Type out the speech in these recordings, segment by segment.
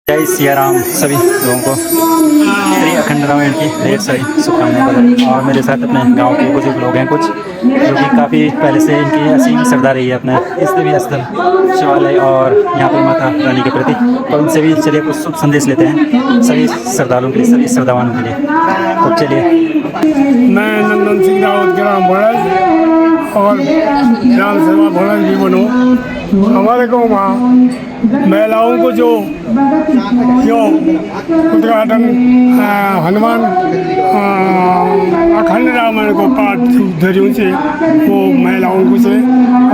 जय सिया राम सभी लोगों को श्री अखंड रामायण की ढेर सारी शुभकामनाएं। और मेरे साथ अपने गांव के बुजुर्ग लोग हैं कुछ जो कि काफ़ी पहले से इनकी असीम श्रद्धा रही है अपने इस देवी स्थल शिवालय और यहाँ पे माता रानी के प्रति। तो उनसे भी चलिए कुछ शुभ संदेश लेते हैं सभी श्रद्धालुओं के लिए, सभी श्रद्धावानों के लिए। तो चलिए। मैं नंदन सिंह रावत ग्राम भड़ज और ग्राम सेवा भड़ज भी बनो। हमारे गाँव वहाँ महिलाओं को जो उद्घाटन हनुमान अखंड रामायण को पाठ धरियों से वो महिलाओं को से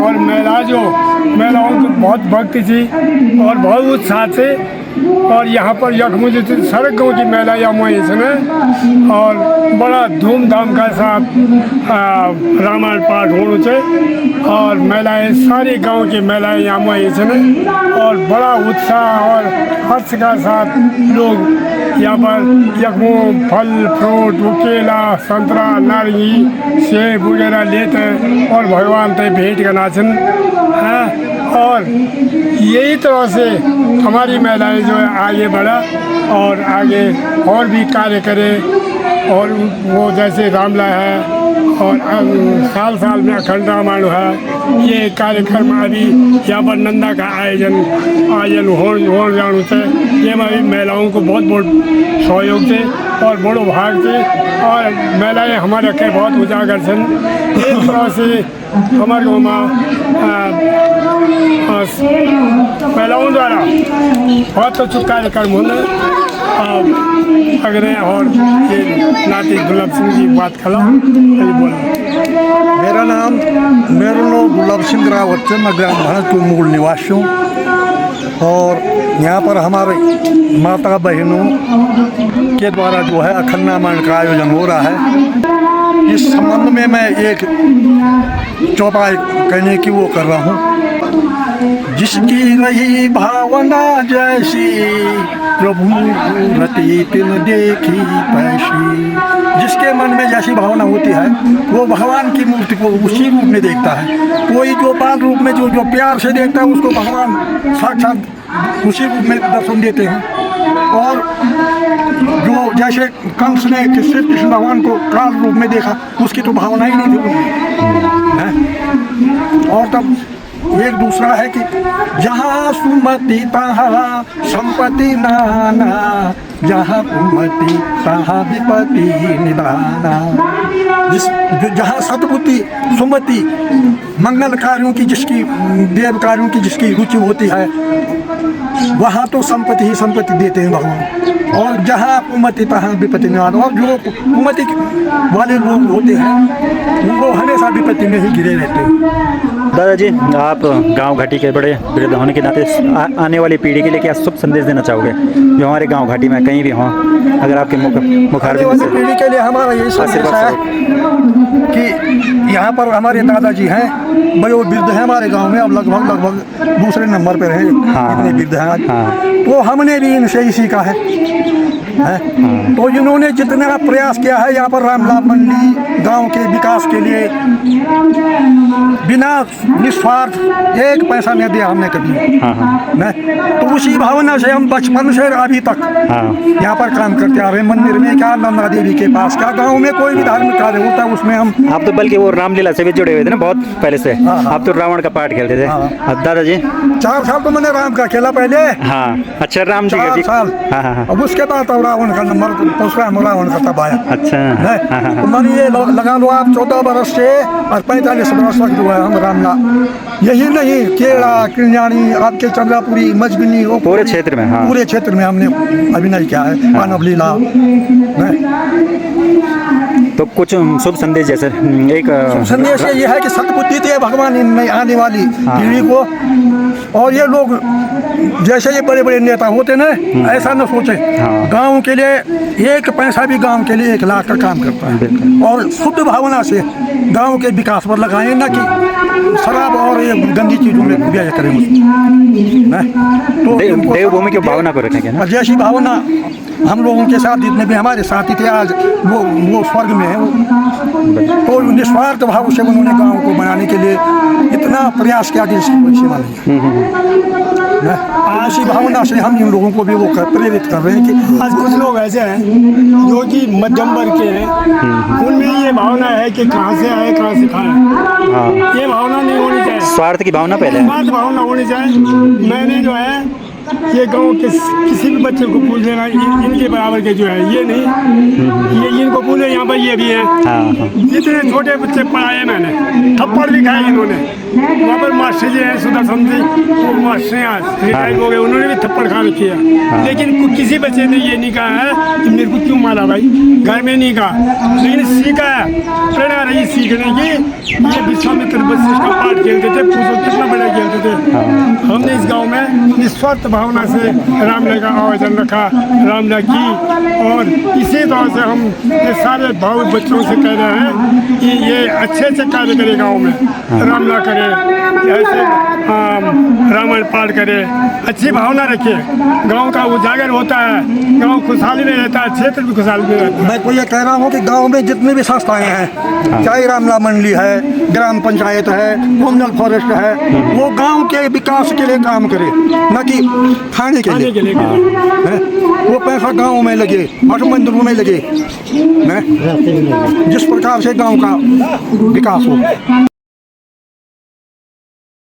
और महिलाओं को बहुत भक्ति थी और बहुत उत्साह से। और यहाँ पर यखमुझ सारे गाँव की महिला यहाँ इसमें और बड़ा धूमधाम का साथ रामायण पाठ होना चाहिए और महिलाएं सारे गांव की महिलाएं यहाँ इसमें और बड़ा उत्साह और हर्ष का साथ लोग यहाँ पर यखमो फल फ्रूट केला संतरा नारंगी सेब वगैरह लेते हैं और भगवान तक भेंट का नाचन है। और यही तरह से हमारी महिलाएं जो है आगे बढ़ा और आगे और भी कार्य करें। और वो जैसे रामला है और साल साल में अखंड रामायण है, ये कार्यक्रम अभी यहाँ पर नंदा का आयोजन हो जाने से ये हमारी महिलाओं को बहुत सहयोग थे और बड़ो भाग थे और महिलाएं हमारे के बहुत उजागर थे। इस तरह से हमारे गाँव में महिलाओं द्वारा बहुत अच्छा कार्यक्रम होने अगर और ये नाती गुलाब सिंह जी बात कला बोल। मेरा नाम गुलाब सिंह रावत है। मैं ग्राम भड़ज के मूल निवासी हूँ और यहाँ पर हमारे माता बहनों के द्वारा जो है अखंड रामायण का आयोजन हो रहा है। इस संबंध में मैं एक चौपाई कहने की वो कर रहा हूँ। जिसकी रही भावना जैसी प्रभु रति तिन देखी पैसी। जिसके मन में जैसी भावना होती है वो भगवान की मूर्ति को उसी रूप में देखता है। कोई जो बाल रूप में जो प्यार से देखता है उसको भगवान साक्षात उसी रूप में दर्शन देते हैं। और जो जैसे कंस ने श्री कृष्ण भगवान को काल रूप में देखा उसकी तो भावना ही नहीं थी। और तब एक दूसरा है कि जहाँ सुमति तहाँ संपत्ति नाना, जहाँ सुमति तहाँ विपत्ति निदाना। जहाँ सद्बुद्धि सुमति मंगल कार्यों की जिसकी देव कार्यों की जिसकी रुचि होती है वहाँ तो संपत्ति ही संपत्ति देते हैं भगवान। और जहाँ कुमति तहाँ विपत्ति निदाना। और जो कुमति वाले लोग होते हैं वो हमेशा विपत्ति में ही घिरे रहते हैं। दादाजी, आप गांव घाटी के बड़े वृद्ध होने के नाते आने वाली पीढ़ी के लिए क्या शुभ संदेश देना चाहोगे जो हमारे गांव घाटी में कहीं भी हों? अगर आपके मुखारबिंद से पीढ़ी के लिए हमारा यही संदेश है कि यहाँ पर हमारे दादाजी हैं, बड़े वृद्ध हैं हमारे गांव में, अब लगभग दूसरे नंबर पर हैं। इतने वृद्ध हैं आज। तो हमने भी इनसे ही सीखा है। तो इन्होंने जितना प्रयास किया है यहाँ पर रामलाल मंडी गांव के विकास के लिए बिना निस्वार्थ एक पैसा नहीं दिया हमने कभी। तो उसी भावना से हम बचपन से अभी तक यहाँ पर काम करते आ रहे हैं। मंदिर में क्या, नंदा देवी के पास क्या, गांव में कोई भी धार्मिक कार्य होता है उसमें हम। आप तो बल्कि वो रामलीला से भी जुड़े हुए थे ना बहुत पहले से। आप तो रावण का पाठ खेलते थे। दादाजी 4 साल तो मैंने राम का खेला पहले। अच्छा, राम जी 4 साल। अब उसके बाद रावण का नंबर दूसरा रावण का तब आया। अच्छा, तो मैंने ये लगा लो आप 14 बरस से और 45 बरस तक जो है हम रामला यही नहीं केड़ा किरजानी आपके चंद्रापुरी मजगनी पूरे क्षेत्र में पूरे क्षेत्र में हमने अभिनय किया है। मानव लीला तो कुछ शुभ संदेश जैसे एक संदेश ये है कि सद्बुद्धि दे भगवान इन आने वाली पीढ़ी को। और ये लोग जैसे ये बड़े बड़े नेता होते ना ऐसा न सोचे। गांव के लिए एक पैसा भी गांव के लिए 1 लाख का काम करता है और शुद्ध भावना से गांव के विकास पर लगाएं, न कि शराब और ये गंदी चीजों में व्यय करें। तो देवभूमि की भावना को रखेंगे ना। जैसी भावना हम लोगों के साथ जितने भी हमारे साथी थे आज वो स्वर्ग में है। तो निस्वार्थ भाव से उन्होंने गाँव को बनाने के लिए इतना प्रयास किया कि इसकी कोई सीमा नहीं है। ऐसी भावना से हम इन लोगों को भी वो प्रेरित कर रहे हैं कि आज कुछ लोग ऐसे हैं जो कि मध्यम वर्ग के हैं, उनमें ये भावना है कि कहाँ से आए कहाँ से खाएं। हाँ, ये भावना नहीं होनी चाहिए, स्वार्थ की भावना पहले है। स्वार्थ भावना होनी चाहिए। मैंने जो है ये गाँव के किसी भी बच्चे को पूछ लेना, इनके बराबर के जो है ये नहीं, ये इनको पूछे यहाँ पर ये भी है। हाँ हाँ, जितने छोटे बच्चे पढ़ाए मैंने, थप्पड़ भी खाए इन्होंने। वहाँ पर मास्टर जी हैं सुदर्शन जी, वो मास्टर हैं आज रिटायर हो गए, उन्होंने भी थप्पड़ खा रखी है। लेकिन किसी बच्चे ने ये नहीं कहा है कि मेरे को क्यों मारा भाई, घर में नहीं कहा, लेकिन सीखा है, प्रेरणा रही सीखने की। ये विश्वामित्र वशिष्ठ का पाठ खेलते थे, पूछो कितना बड़ा खेलते थे। हमने इस गाँव में निस्वार्थ भावना से रामलीला का आयोजन रखा, रामलीला की, और इसी तरह से हम ये सारे भाव बच्चों से कह रहे हैं कि ये अच्छे से कार्य करे गाँव में, रामलीला करे, ऐसे रामायण पाठ करे, अच्छी भावना रखे, गांव का उजागर होता है, गांव खुशहाली में रहता है, क्षेत्र भी खुशहाली में रहता है। मैं तो ये कह रहा हूँ कि गांव में जितनी भी संस्थाएं हैं, चाहे रामलीला मंडली है, ग्राम पंचायत है, कम्युनल फॉरेस्ट है, वो गांव के विकास के लिए काम करे, न कि खाने के लिए। हैं? वो पैसा गांव में लगे, मठ मंदिरों में लगे, हैं? जिस प्रकार से गांव का विकास हो।